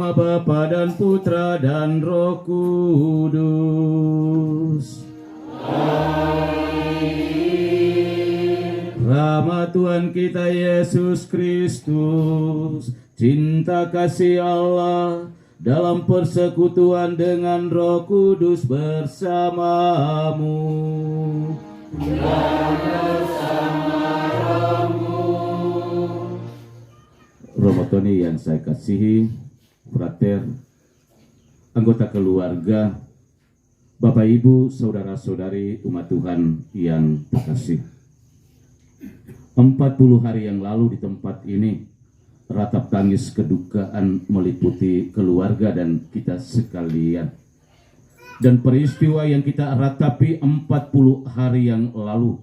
nama Bapa dan Putra dan Roh Kudus. Rahmat Tuhan kita Yesus Kristus, cinta kasih Allah, dalam persekutuan dengan Roh Kudus bersamamu. Dan bersama rohmu. Romo-Toni yang saya kasihi, frater, anggota keluarga, Bapak Ibu, saudara-saudari umat Tuhan yang terkasih. 40 hari yang lalu di tempat ini, ratap tangis kedukaan meliputi keluarga dan kita sekalian. Dan peristiwa yang kita ratapi 40 hari yang lalu,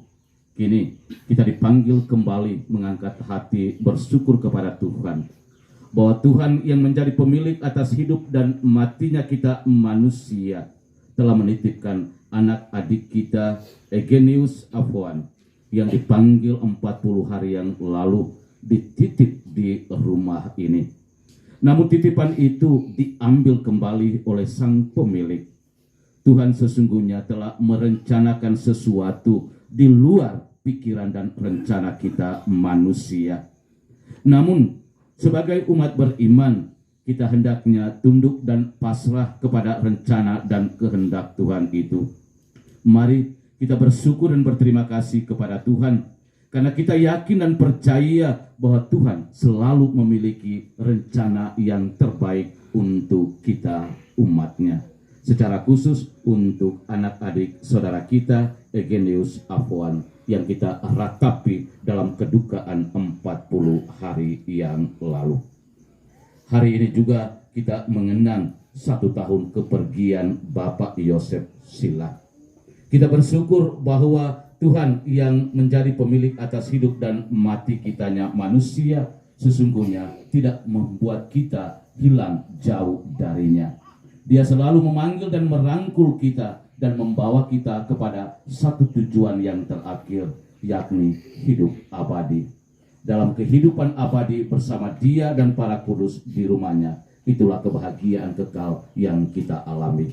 kini kita dipanggil kembali mengangkat hati bersyukur kepada Tuhan. Bahwa Tuhan yang menjadi pemilik atas hidup dan matinya kita manusia telah menitipkan anak adik kita Eugenius Afwan yang dipanggil 40 hari yang lalu dititip di rumah ini. Namun titipan itu diambil kembali oleh sang pemilik. Tuhan sesungguhnya telah merencanakan sesuatu di luar pikiran dan rencana kita manusia. Namun sebagai umat beriman, kita hendaknya tunduk dan pasrah kepada rencana dan kehendak Tuhan itu. Mari kita bersyukur dan berterima kasih kepada Tuhan, karena kita yakin dan percaya bahwa Tuhan selalu memiliki rencana yang terbaik untuk kita umatnya. Secara khusus untuk anak-adik saudara kita Eugenius Afwan yang kita ratapi dalam kedukaan 40 hari yang lalu. Hari ini juga kita mengenang 1 tahun kepergian Bapak Yosef Sila. Kita bersyukur bahwa Tuhan yang menjadi pemilik atas hidup dan mati kitanya manusia sesungguhnya tidak membuat kita hilang jauh darinya. Dia selalu memanggil dan merangkul kita dan membawa kita kepada satu tujuan yang terakhir, yakni hidup abadi. Dalam kehidupan abadi bersama Dia dan para kudus di rumahnya, itulah kebahagiaan kekal yang kita alami.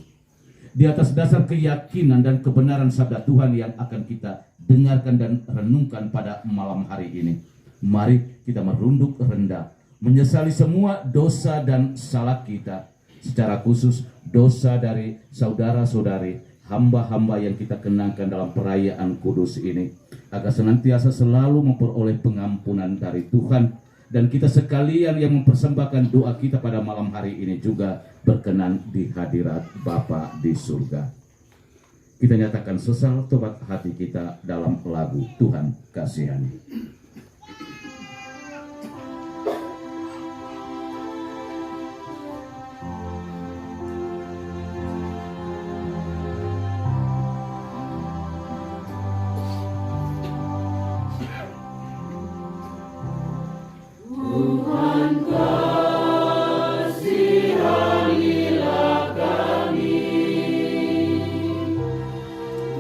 Di atas dasar keyakinan dan kebenaran sabda Tuhan yang akan kita dengarkan dan renungkan pada malam hari ini, mari kita merunduk rendah, menyesali semua dosa dan salah kita, secara khusus dosa dari saudara-saudari, hamba-hamba yang kita kenangkan dalam perayaan kudus ini, agar senantiasa selalu memperoleh pengampunan dari Tuhan. Dan kita sekalian yang mempersembahkan doa kita pada malam hari ini juga berkenan di hadirat Bapa di surga. Kita nyatakan sesal tobat hati kita dalam lagu Tuhan Kasihani.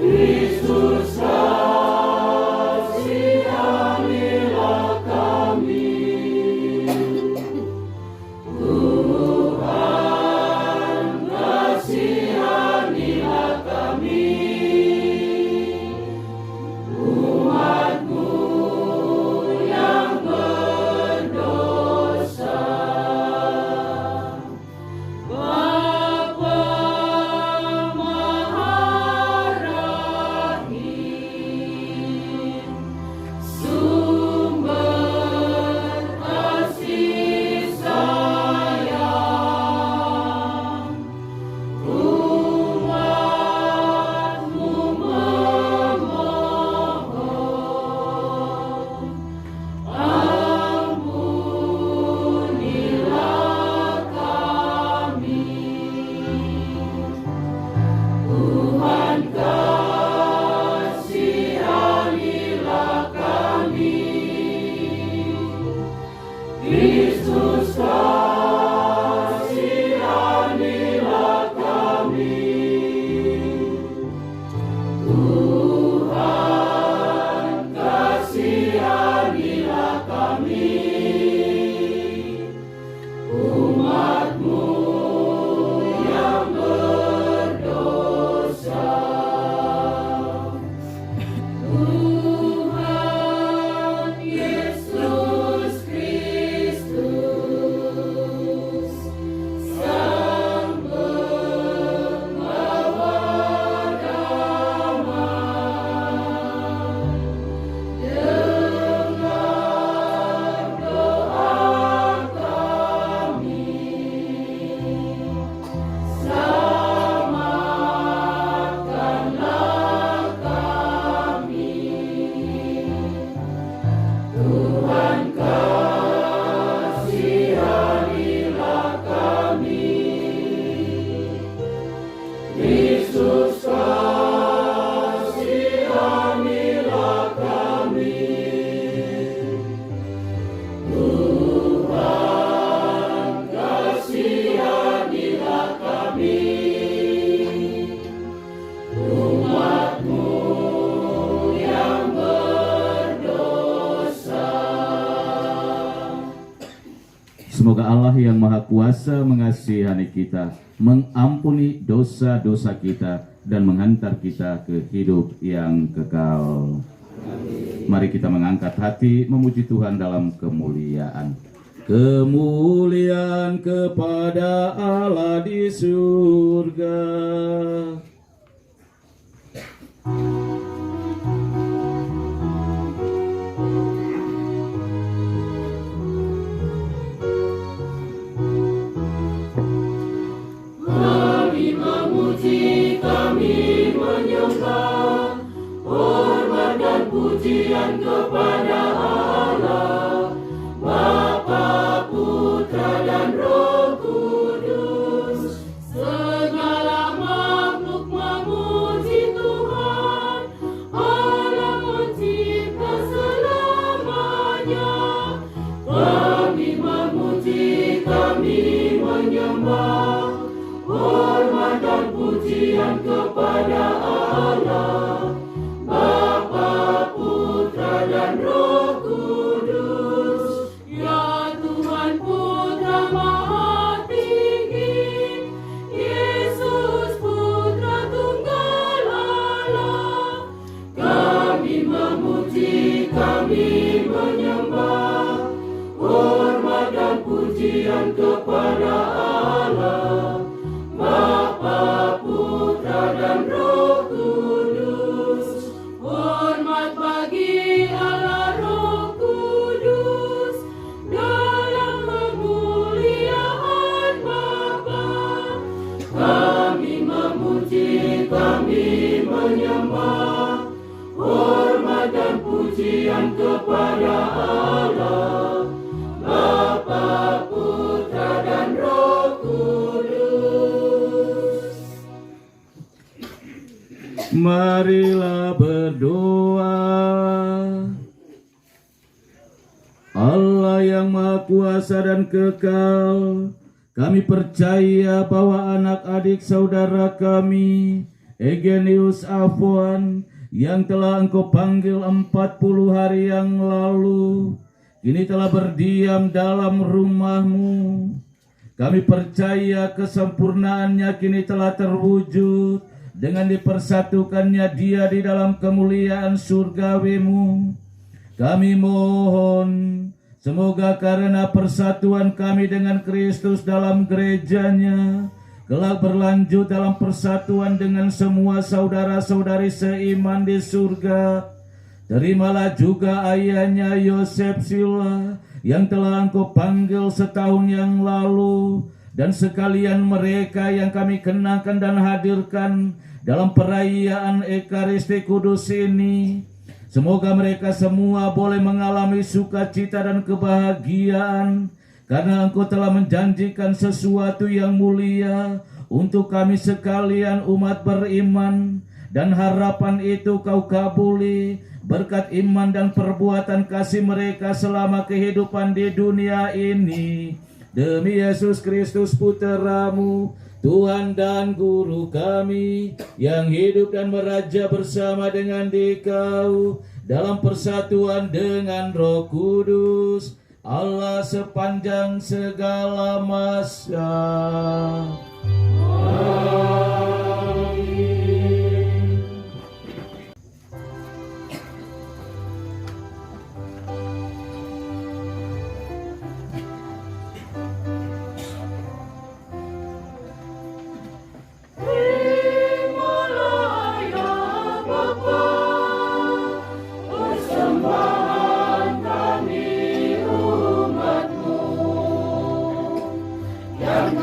Kristus kasihani. kuasa mengasihani kita, mengampuni dosa-dosa kita, dan menghantar kita ke hidup yang kekal. Amin. Mari kita mengangkat hati memuji Tuhan dalam kemuliaan. Kemuliaan kepada Allah di surga. Kami memuji, kami menyembah, hormat dan pujian kepada Allah, Bapa, Putra dan Roh Kudus. Segala makhluk memuji Tuhan, Allah mencipta selamanya. Kami memuji, kami menyembah, hormat dan pujian kepada Allah, Bapa, Putra dan Roh Kudus. Ya Tuhan Putra Maha Tinggi, Yesus Putra Tunggal Allah. Kami memuji, kami menyembah, hormat dan pujian kepada Allah, Bapa, Putra dan Roh Kudus. Hormat bagi Allah Roh Kudus dalam kemuliaan Bapa. Kami memuji, kami menyembah, hormat dan pujian kepada Allah, Bapa, Putra dan Roh Kudus. Marilah berdoa. Allah yang Maha Kuasa dan Kekal, kami percaya bahwa anak-adik saudara kami, Egenius Afwan, yang telah Engkau panggil 40 hari yang lalu, kini telah berdiam dalam rumah-Mu. Kami percaya kesempurnaannya kini telah terwujud dengan dipersatukannya dia di dalam kemuliaan surgawi-Mu. Kami mohon, semoga karena persatuan kami dengan Kristus dalam gerejanya, kelak berlanjut dalam persatuan dengan semua saudara-saudari seiman di surga. Terimalah juga ayahnya Yosef Sila yang telah Engkau panggil setahun yang lalu, dan sekalian mereka yang kami kenangkan dan hadirkan dalam perayaan Ekaristi Kudus ini. Semoga mereka semua boleh mengalami sukacita dan kebahagiaan, karena Engkau telah menjanjikan sesuatu yang mulia untuk kami sekalian umat beriman, dan harapan itu Kau kabuli berkat iman dan perbuatan kasih mereka selama kehidupan di dunia ini. Demi Yesus Kristus Putra-Mu, Tuhan dan Guru kami, yang hidup dan meraja bersama dengan Dikau dalam persatuan dengan Roh Kudus, Allah sepanjang segala masa. Yang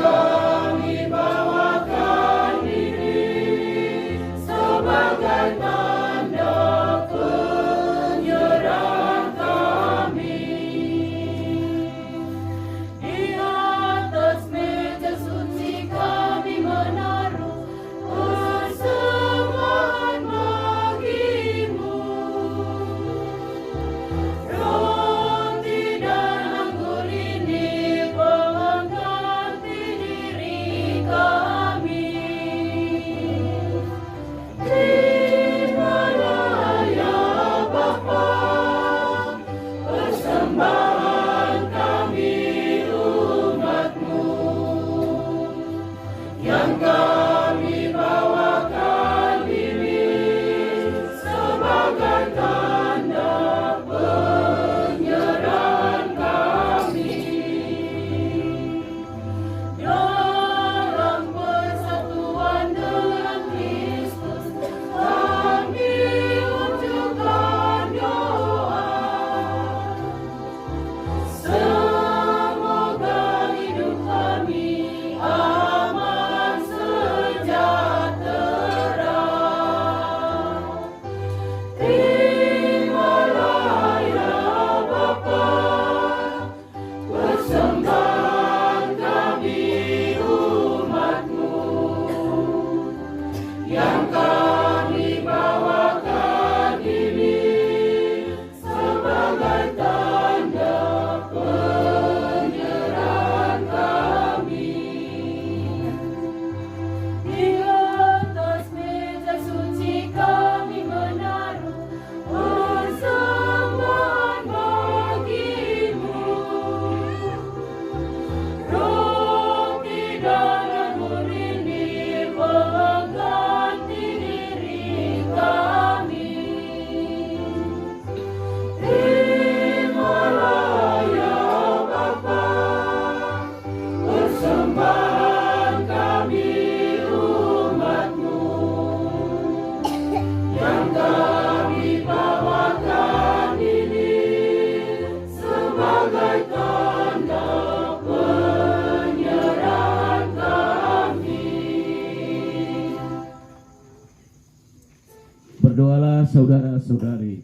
saudara-saudari,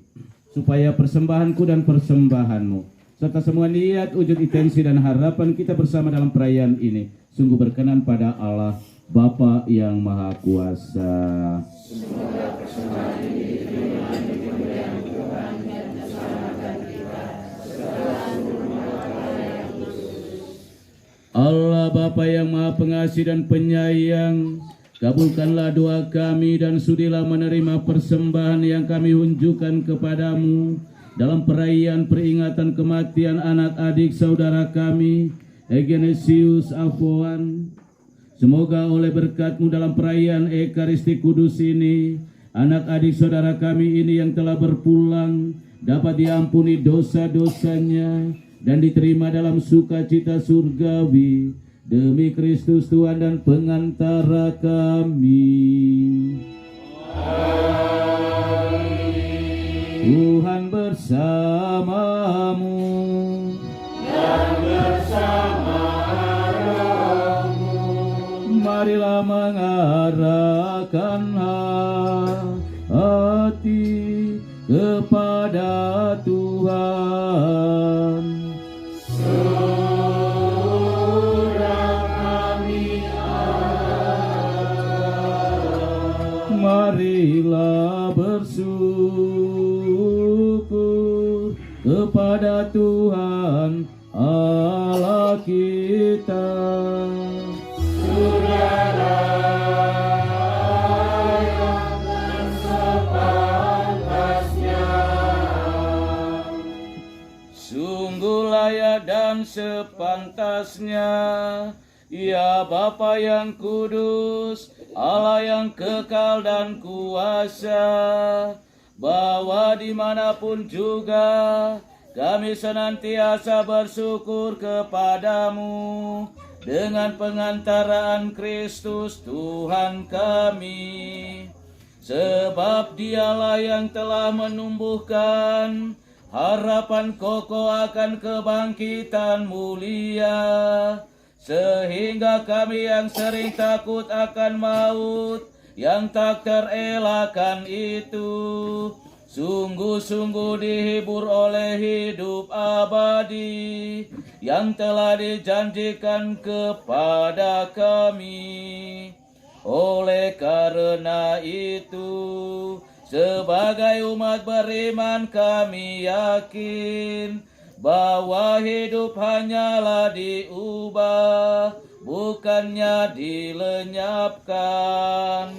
supaya persembahanku dan persembahanmu, serta semua niat, wujud, intensi, dan harapan kita bersama dalam perayaan ini sungguh berkenan pada Allah Bapa yang Maha Kuasa. Semoga persembahan ini diterima di pemberian Tuhan dan keselamatan kita, serta seluruh makhluk yang khusus. Allah Bapa yang Maha Pengasih dan Penyayang, kabulkanlah doa kami dan sudilah menerima persembahan yang kami unjukkan kepadamu dalam perayaan peringatan kematian anak adik saudara kami, Egenesius Afoan. Semoga oleh berkat-Mu dalam perayaan Ekaristi Kudus ini, anak adik saudara kami ini yang telah berpulang dapat diampuni dosa-dosanya dan diterima dalam sukacita surgawi demi Kristus Tuhan dan pengantara kami. Tuhan bersamamu Dan bersama rohmu, marilah mengarahkan hati kepada Tuhan. surah kami Marilah bersyukur kepada Tuhan Allah kita. Sungguh layak dan sepantasnya, ya Bapa yang kudus, Allah yang kekal dan kuasa, bahwa dimanapun juga kami senantiasa bersyukur kepadamu dengan pengantaraan Kristus Tuhan kami. Sebab Dialah yang telah menumbuhkan harapan kokoh akan kebangkitan mulia, sehingga kami yang sering takut akan maut yang tak terelakkan itu, sungguh-sungguh dihibur oleh hidup abadi yang telah dijanjikan kepada kami. Oleh karena itu, sebagai umat beriman kami yakin bahwa hidup hanyalah diubah, bukannya dilenyapkan.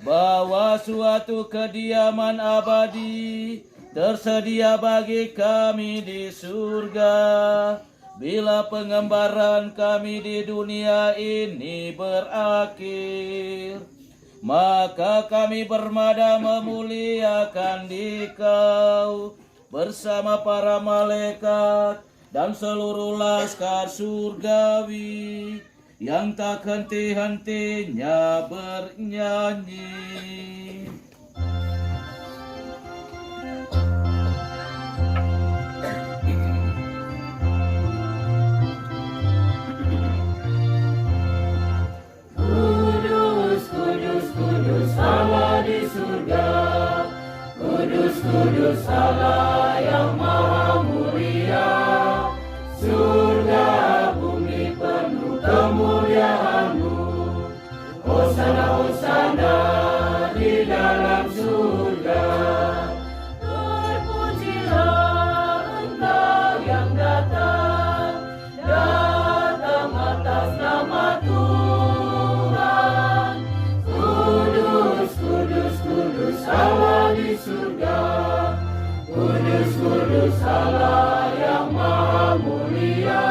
Bahwa suatu kediaman abadi tersedia bagi kami di surga bila pengembaraan kami di dunia ini berakhir. Maka kami bermada memuliakan Dikau bersama para malaikat dan seluruh laskar surgawi yang tak henti-hentinya bernyanyi. Kudus, kudus, kudus Allah di surga. Kudus, kudus Allah yang maha mulia. Surga bumi penuh kemuliaan-Mu. Hosana, hosana di dalam surga. Terpujilah Engkau yang datang atas nama Tuhan. Kudus, kudus, kudus Allah di surga. Kudus, kudus Allah yang maha mulia.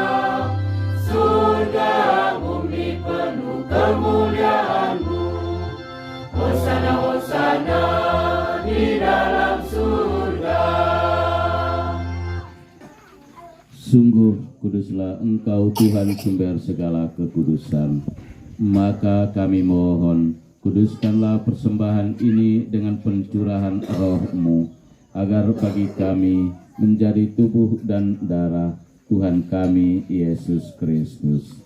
Surga bumi penuh kemuliaan-Mu. Hosana, hosana di dalam surga. Sungguh kuduslah Engkau Tuhan sumber segala kekudusan. Maka kami mohon, kuduskanlah persembahan ini dengan pencurahan Roh-Mu, agar bagi kami menjadi tubuh dan darah Tuhan kami Yesus Kristus.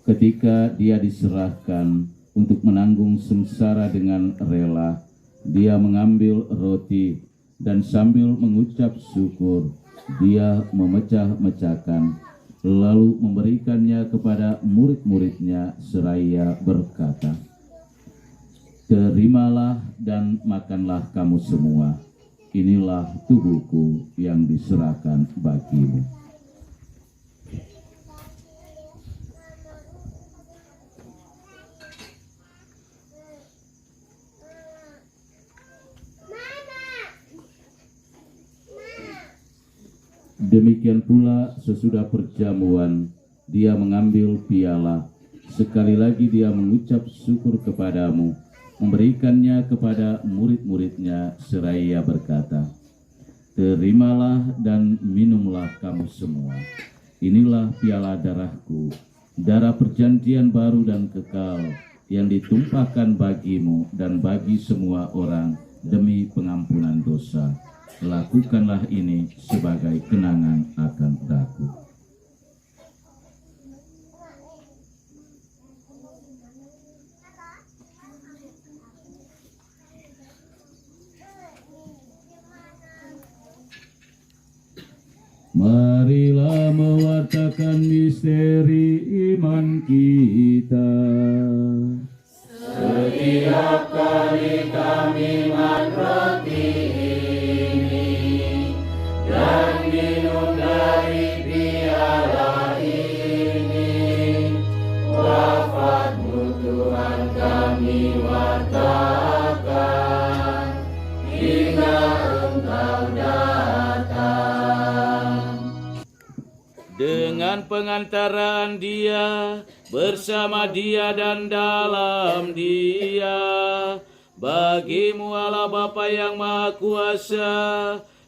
Ketika Dia diserahkan untuk menanggung sengsara dengan rela Dia mengambil roti dan sambil mengucap syukur, dia memecah-mecahkan, lalu memberikannya kepada murid-muridnya seraya berkata, "Terimalah dan makanlah kamu semua. Inilah tubuhku yang diserahkan bagimu." Demikian pula sesudah perjamuan, dia mengambil piala. Sekali lagi dia mengucap syukur kepadamu, memberikannya kepada murid-muridnya seraya berkata, "Terimalah dan minumlah kamu semua. Inilah piala darahku, darah perjanjian baru dan kekal, yang ditumpahkan bagimu dan bagi semua orang demi pengampunan dosa. Lakukanlah ini sebagai kenangan akan aku." Marilah mewartakan misteri iman kita. Setiap kali kami makan roti ini dan minum dari piala ini, wafat-Mu Tuhan kami wartakan hingga Engkau datang. Dengan pengantaran Dia, bersama Dia dan dalam Dia, bagi-Mu Allah Bapa yang Maha Kuasa,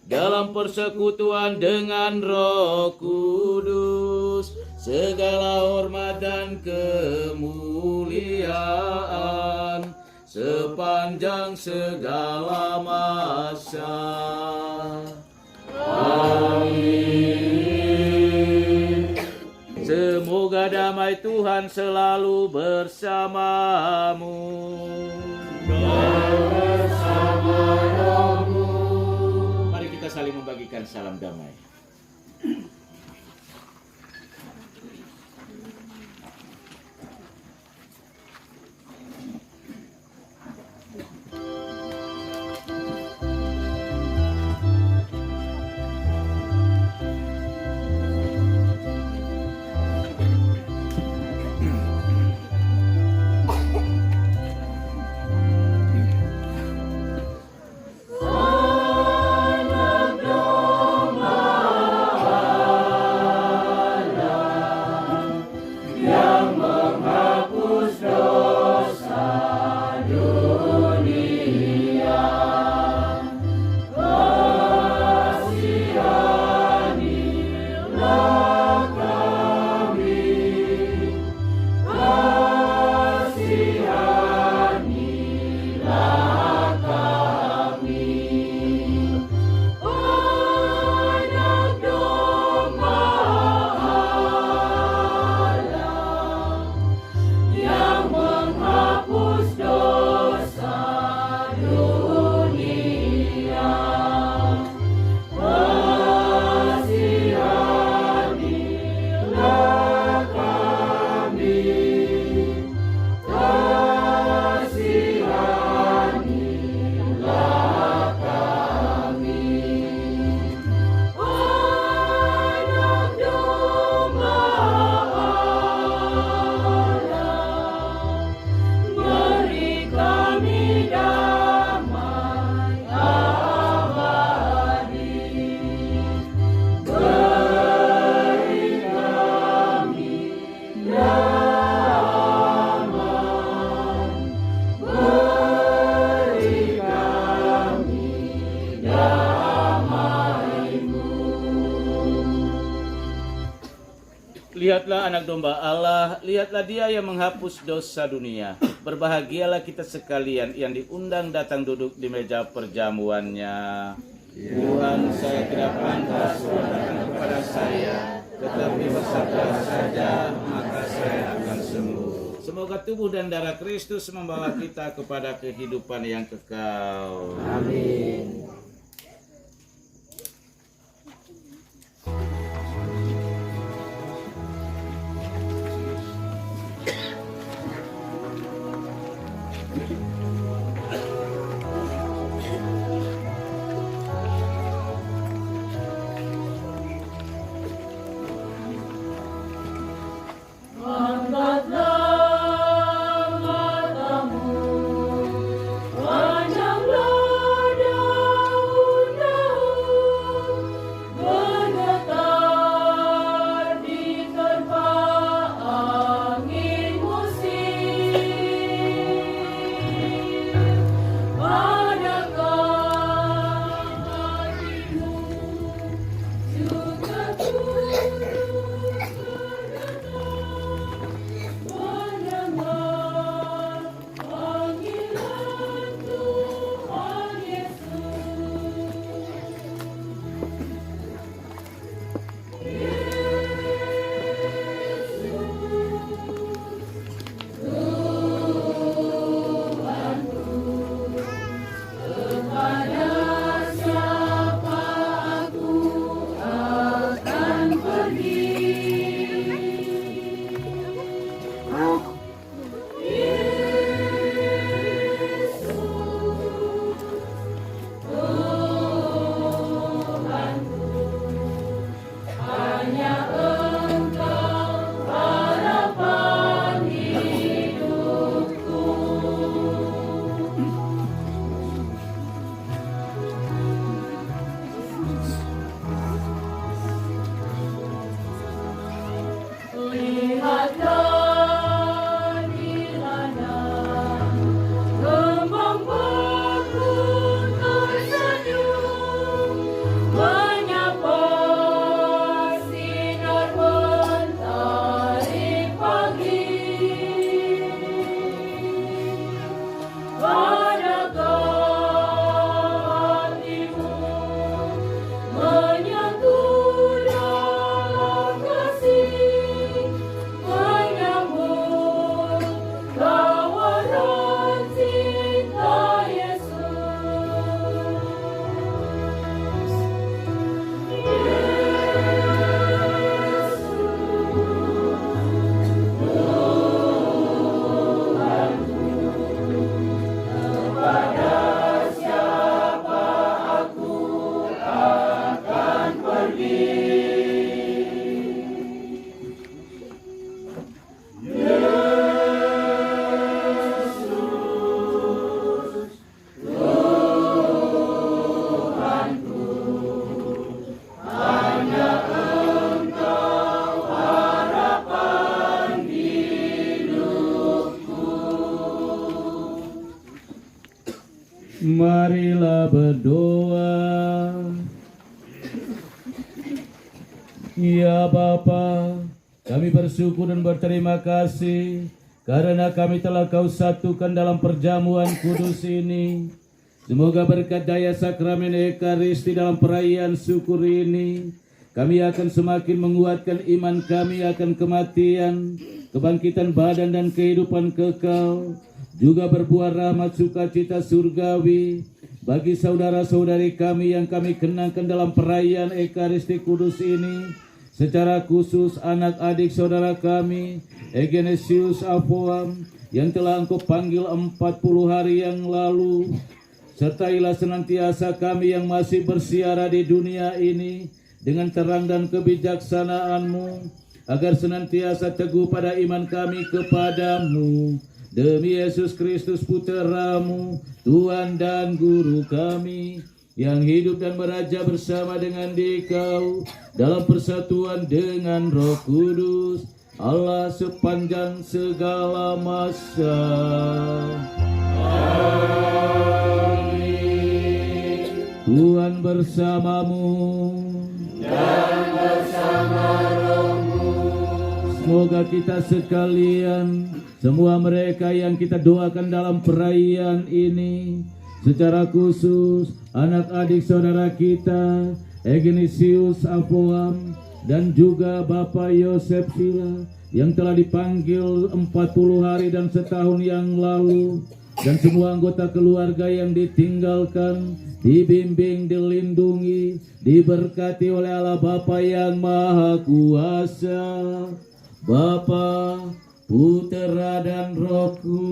dalam persekutuan dengan Roh Kudus, segala hormat dan kemuliaan sepanjang segala masa. Amin. Semoga damai Tuhan selalu bersamamu. Dan bersama rohmu. Mari kita saling membagikan salam damai. Lihatlah anak domba Allah, lihatlah Dia yang menghapus dosa dunia. Berbahagialah kita sekalian yang diundang datang duduk di meja perjamuannya. Tuhan, saya tidak pantas datang kepada saya, tetapi bersabda saja, maka saya akan sembuh. Semoga tubuh dan darah Kristus membawa kita kepada kehidupan yang kekal. Amin. Angkatlah matamu, pandanglah daun-daun bergetar diterpa angin musim. Adakah hatimu juga turut mendengar panggilan Tuhan kepada siapa aku akan pergi? Hanya Engkau harapan hidupku. Lihatlah di ladang kembang bakung tersenyum menyapa sinar mentari pagi. Adakah hatimu menyatu dalam kasih, menyambut tawaran cinta Yesus? Kepada siapa aku akan pergi? Hanya Engkau harapan hidupku. Marilah berdoa. Ya Bapa, kami bersyukur dan berterima kasih karena kami telah Kau satukan dalam perjamuan kudus ini. Semoga berkat daya sakramen Ekaristi dalam perayaan syukur ini, kami akan semakin menguatkan iman kami akan kematian, kebangkitan badan dan kehidupan kekal, juga berbuah rahmat sukacita surgawi bagi saudara-saudari kami yang kami kenangkan dalam perayaan Ekaristi Kudus ini, secara khusus anak-adik saudara kami, Egenesius Afoam, yang telah Engkau panggil 40 hari yang lalu. Sertailah senantiasa kami yang masih bersiara di dunia ini dengan terang dan kebijaksanaan-Mu, agar senantiasa teguh pada iman kami kepadamu. Demi Yesus Kristus Putra-Mu, Tuhan dan Guru kami, yang hidup dan meraja bersama dengan Dikau dalam persatuan dengan Roh Kudus, Allah sepanjang segala masa. Amin. Tuhan bersamamu Dan bersama rohmu. Semoga kita sekalian, semua mereka yang kita doakan dalam perayaan ini, secara khusus anak-adik saudara kita Egenesius Afoam dan juga Bapak Yosef Sila, yang telah dipanggil 40 hari dan setahun yang lalu, dan semua anggota keluarga yang ditinggalkan, dibimbing, dilindungi, diberkati oleh Allah Bapa yang Maha Kuasa, Bapa, Putera dan Roh Kudus.